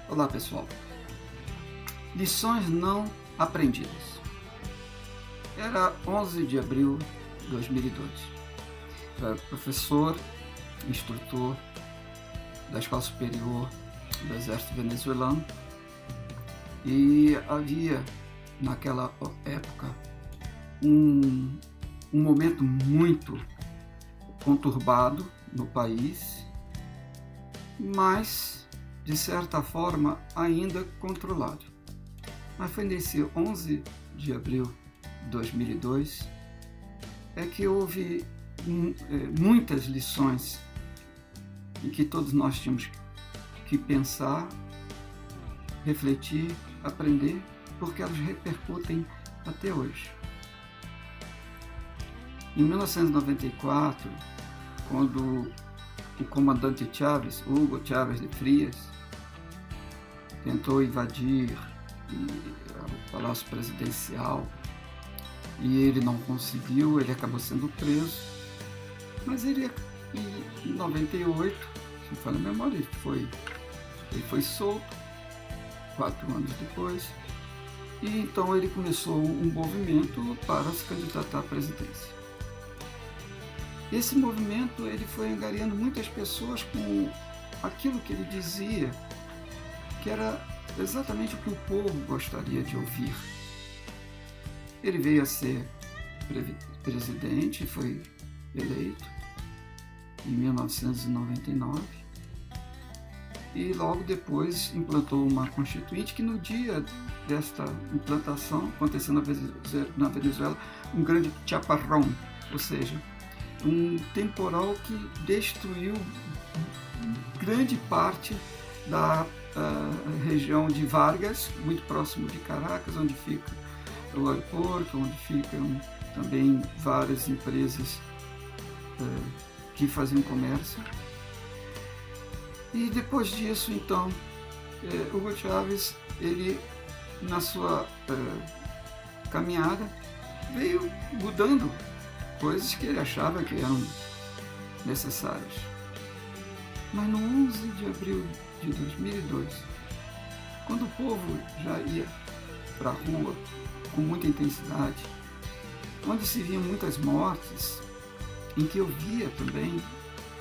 Olá pessoal, lições não aprendidas. Era 11 de abril de 2002. Eu era professor, instrutor da Escola Superior do Exército Venezuelano e havia naquela época um momento muito conturbado no país, mas de certa forma ainda controlado. Mas foi nesse 11 de abril de 2002 que houve muitas lições em que todos nós tínhamos que pensar, refletir, aprender, porque elas repercutem até hoje. Em 1994, quando o comandante Chávez, Hugo Chávez de Frias, tentou invadir o Palácio Presidencial e ele não conseguiu, ele acabou sendo preso, mas ele em 98, se não falha a memória, ele foi solto 4 anos depois, e então ele começou um movimento para se candidatar à presidência. Esse movimento ele foi angariando muitas pessoas com aquilo que ele dizia, que era exatamente o que o povo gostaria de ouvir. Ele veio a ser presidente, foi eleito em 1999 e logo depois implantou uma constituinte que no dia desta implantação aconteceu na Venezuela um grande chaparrão, ou seja, um temporal que destruiu grande parte da região de Vargas, muito próximo de Caracas, onde fica o aeroporto, onde ficam também várias empresas que faziam comércio. E depois disso, então, Hugo Chávez, ele, na sua caminhada, veio mudando coisas que ele achava que eram necessárias. Mas no 11 de abril de 2002, quando o povo já ia para a rua com muita intensidade, onde se viam muitas mortes, em que eu via também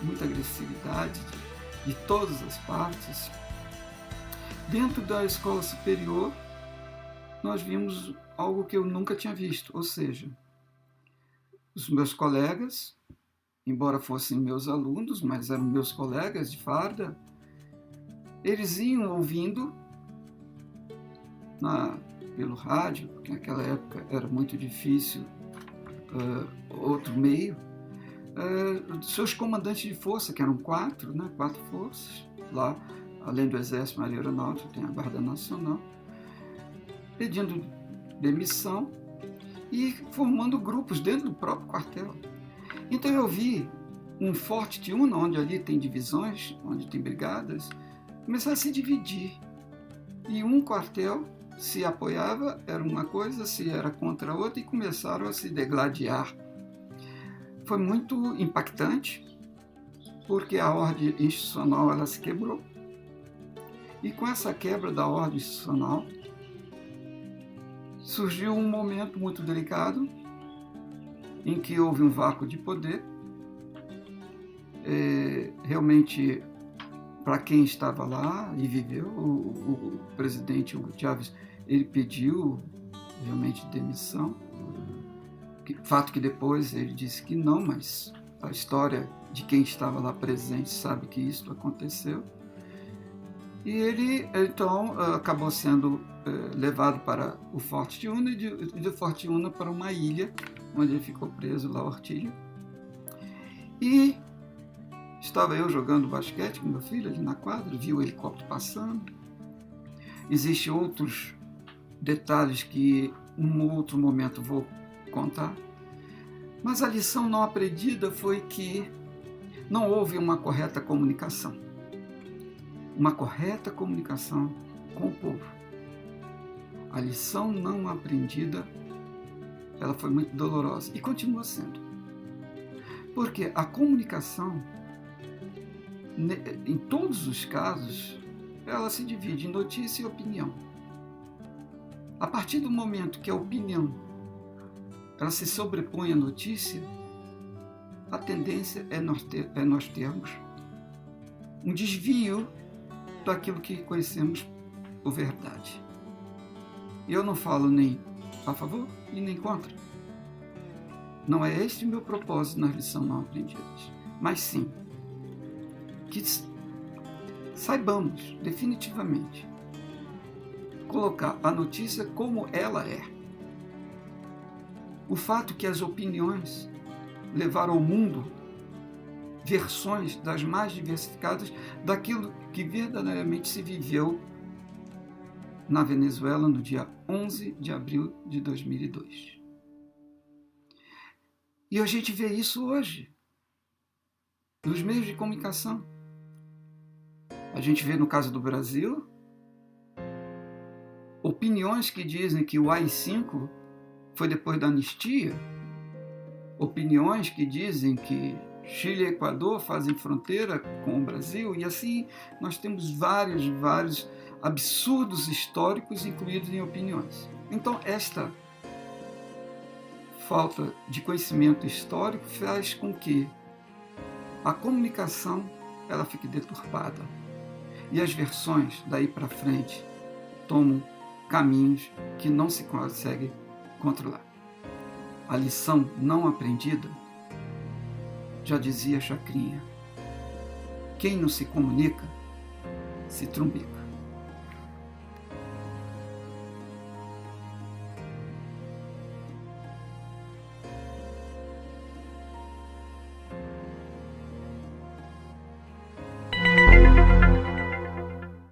muita agressividade de todas as partes, dentro da escola superior nós vimos algo que eu nunca tinha visto, ou seja, os meus colegas, embora fossem meus alunos, mas eram meus colegas de farda, eles iam ouvindo pelo rádio, porque naquela época era muito difícil outro meio, seus comandantes de força, que eram 4 forças, lá, além do Exército, Marinha Aeronáutica, tem a Guarda Nacional, pedindo demissão e formando grupos dentro do próprio quartel. Então eu vi um Forte Tiúna, onde ali tem divisões, onde tem brigadas, começar a se dividir. E um quartel se apoiava, era uma coisa, se era contra outra, e começaram a se degladiar. Foi muito impactante, porque a ordem institucional ela se quebrou. E com essa quebra da ordem institucional, surgiu um momento muito delicado, em que houve um vácuo de poder. Realmente, para quem estava lá e viveu, o presidente Hugo Chávez, ele pediu realmente demissão. Fato que depois ele disse que não, mas a história de quem estava lá presente sabe que isso aconteceu. E ele, então, acabou sendo levado para o Forte Tiúna e de Forte Tiúna para uma ilha, onde ele ficou preso lá, Ortilha. E estava eu jogando basquete com meu filho ali na quadra, vi o helicóptero passando. Existem outros detalhes que em um outro momento vou contar. Mas a lição não aprendida foi que não houve uma correta comunicação. Uma correta comunicação com o povo. A lição não aprendida, ela foi muito dolorosa e continua sendo. Porque a comunicação, em todos os casos, ela se divide em notícia e opinião. A partir do momento que a opinião ela se sobrepõe à notícia, a tendência é nós termos um desvio daquilo que conhecemos por verdade. E eu não falo nem a favor e nem contra. Não é este o meu propósito nas lições não aprendidas, mas sim que saibamos definitivamente colocar a notícia como ela é. O fato que as opiniões levaram ao mundo versões das mais diversificadas daquilo que verdadeiramente se viveu na Venezuela no dia 11 de abril de 2002. E a gente vê isso hoje nos meios de comunicação. A gente vê no caso do Brasil opiniões que dizem que o AI-5 foi depois da anistia, opiniões que dizem que Chile e Equador fazem fronteira com o Brasil, e assim nós temos vários absurdos históricos incluídos em opiniões. Então, esta falta de conhecimento histórico faz com que a comunicação ela fique deturpada e as versões daí para frente tomam caminhos que não se consegue controlar. A lição não aprendida, já dizia Chacrinha, quem não se comunica, se trumbica.